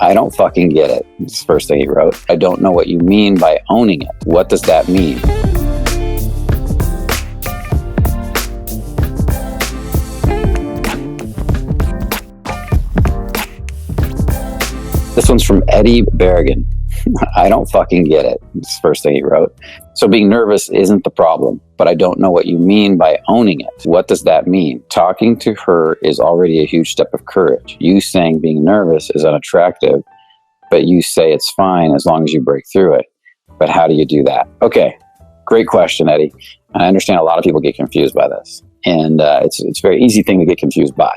I don't fucking get it. It's the first thing he wrote. I don't know what you mean by owning it. What does that mean? This one's from Eddie Berrigan. I don't fucking get it. It's the first thing he wrote. So being nervous isn't the problem, but I don't know what you mean by owning it. What does that mean? Talking to her is already a huge step of courage. You saying being nervous is unattractive, but you say it's fine as long as you break through it. But how do you do that? Okay, great question, Eddie. And I understand a lot of people get confused by this. And it's a very easy thing to get confused by.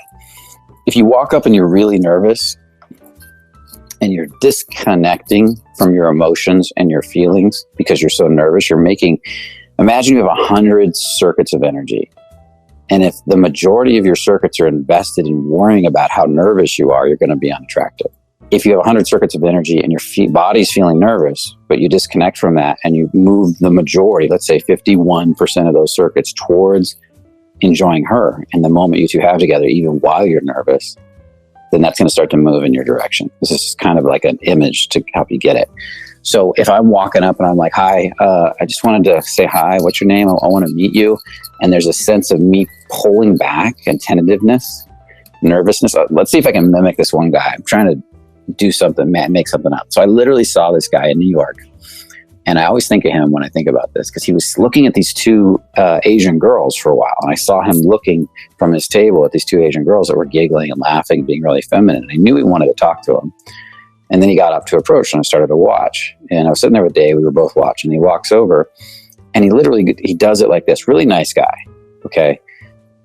If you walk up and you're really nervous, and you're disconnecting from your emotions and your feelings because you're so nervous, imagine you have 100 circuits of energy. And if the majority of your circuits are invested in worrying about how nervous you are, you're going to be unattractive. If you have 100 circuits of energy and your body's feeling nervous, but you disconnect from that and you move the majority, let's say 51% of those circuits towards enjoying her and the moment you two have together, even while you're nervous, then that's going to start to move in your direction. This is kind of like an image to help you get it. So if I'm walking up and I'm like, hi, I just wanted to say hi. What's your name? I want to meet you. And there's a sense of me pulling back and tentativeness, nervousness. Let's see if I can mimic this one guy. I'm trying to do something, make something up. So I literally saw this guy in New York. And I always think of him when I think about this because he was looking at these two Asian girls for a while. And I saw him looking from his table at these two Asian girls that were giggling and laughing and being really feminine. And I knew he wanted to talk to them. And then he got up to approach and I started to watch. And I was sitting there with Dave. We were both watching. He walks over and he does it like this. Really nice guy. Okay.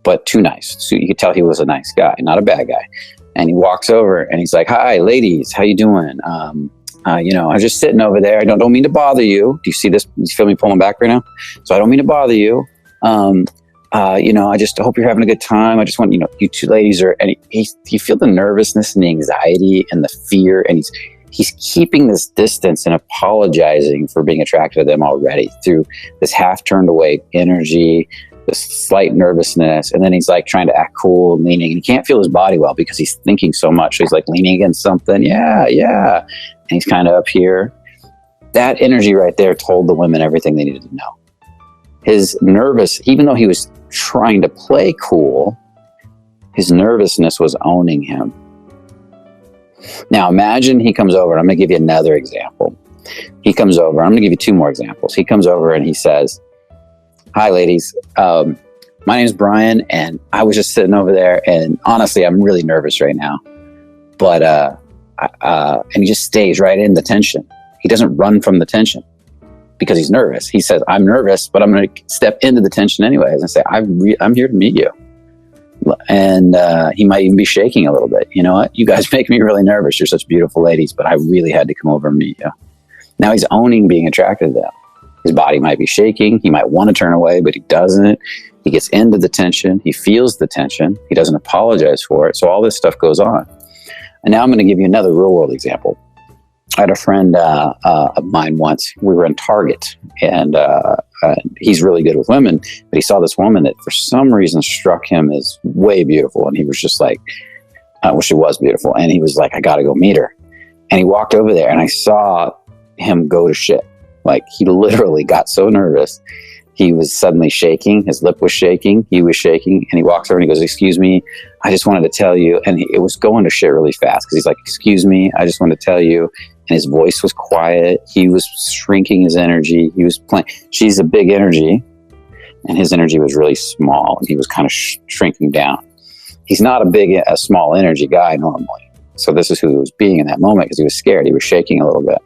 But too nice. So you could tell he was a nice guy, not a bad guy. And he walks over and he's like, hi, ladies. How you doing? I was just sitting over there. I don't mean to bother you. Do you see this? You feel me pulling back right now? So I don't mean to bother you. I just hope you're having a good time. I just want, you two ladies you feel the nervousness and the anxiety and the fear. And he's keeping this distance and apologizing for being attracted to them already through this half turned away energy, this slight nervousness. And then he's like trying to act cool, leaning, and he can't feel his body well because he's thinking so much. So he's like leaning against something. Yeah. And he's kind of up here. That energy right there told the women everything they needed to know. His even though he was trying to play cool, his nervousness was owning him. Now imagine he comes over, and I'm going to give you another example. He comes over, I'm going to give you two more examples. He comes over and he says, hi ladies, my name is Brian, and I was just sitting over there, and honestly, I'm really nervous right now. But, and he just stays right in the tension. He doesn't run from the tension because he's nervous. He says, I'm nervous, but I'm going to step into the tension anyways and say, I'm here to meet you. And he might even be shaking a little bit. You know what? You guys make me really nervous. You're such beautiful ladies, but I really had to come over and meet you. Now he's owning being attracted to them. His body might be shaking. He might want to turn away, but he doesn't. He gets into the tension. He feels the tension. He doesn't apologize for it. So all this stuff goes on. And now I'm going to give you another real world example. I had a friend of mine once. We were in Target, and he's really good with women, but he saw this woman that for some reason struck him as way beautiful. And he was just like, she was beautiful. And he was like, I got to go meet her. And he walked over there and I saw him go to shit. Like he literally got so nervous. He was suddenly shaking. His lip was shaking. He was shaking. And he walks over and he goes, excuse me, I just wanted to tell you. And it was going to shit really fast because he's like, excuse me, I just wanted to tell you. And his voice was quiet. He was shrinking his energy. He was playing. She's a big energy. And his energy was really small. And he was kind of shrinking down. He's not a small energy guy normally. So this is who he was being in that moment because he was scared. He was shaking a little bit.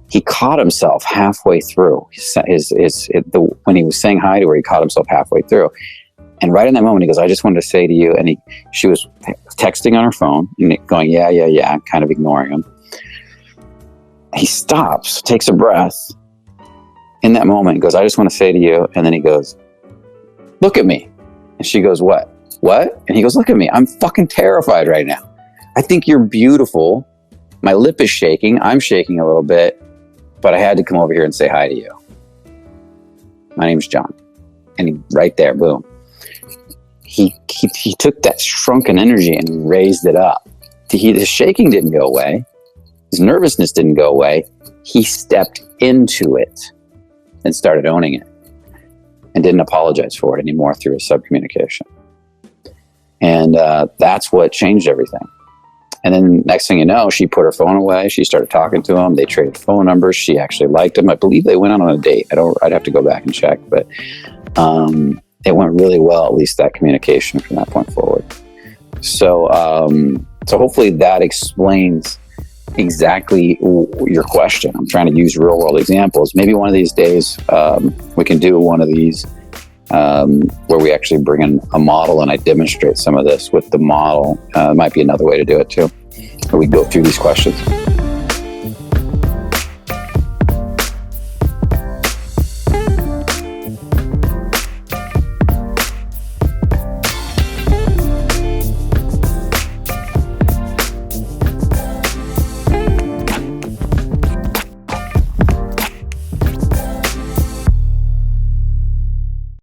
He caught himself halfway through when he was saying hi to her. He caught himself halfway through, and right in that moment, he goes, "I just wanted to say to you." And she was texting on her phone, and going, "Yeah," kind of ignoring him. He stops, takes a breath. In that moment, he goes, "I just want to say to you," and then he goes, "Look at me," and she goes, "What?" And he goes, "Look at me. I'm fucking terrified right now. I think you're beautiful. My lip is shaking. I'm shaking a little bit." But I had to come over here and say hi to you. My name's John. And right there, boom. He took that shrunken energy and raised it up. his shaking didn't go away. His nervousness didn't go away. He stepped into it and started owning it and didn't apologize for it anymore through his subcommunication. And that's what changed everything. And then next thing you know, she put her phone away. She started talking to him. They traded phone numbers. She actually liked him. I believe they went out on a date. I'd have to go back and check, but it went really well, at least that communication from that point forward. So hopefully that explains exactly your question. I'm trying to use real world examples. Maybe one of these days we can do one of these where we actually bring in a model and I demonstrate some of this with the model. Might be another way to do it too. Where we go through these questions.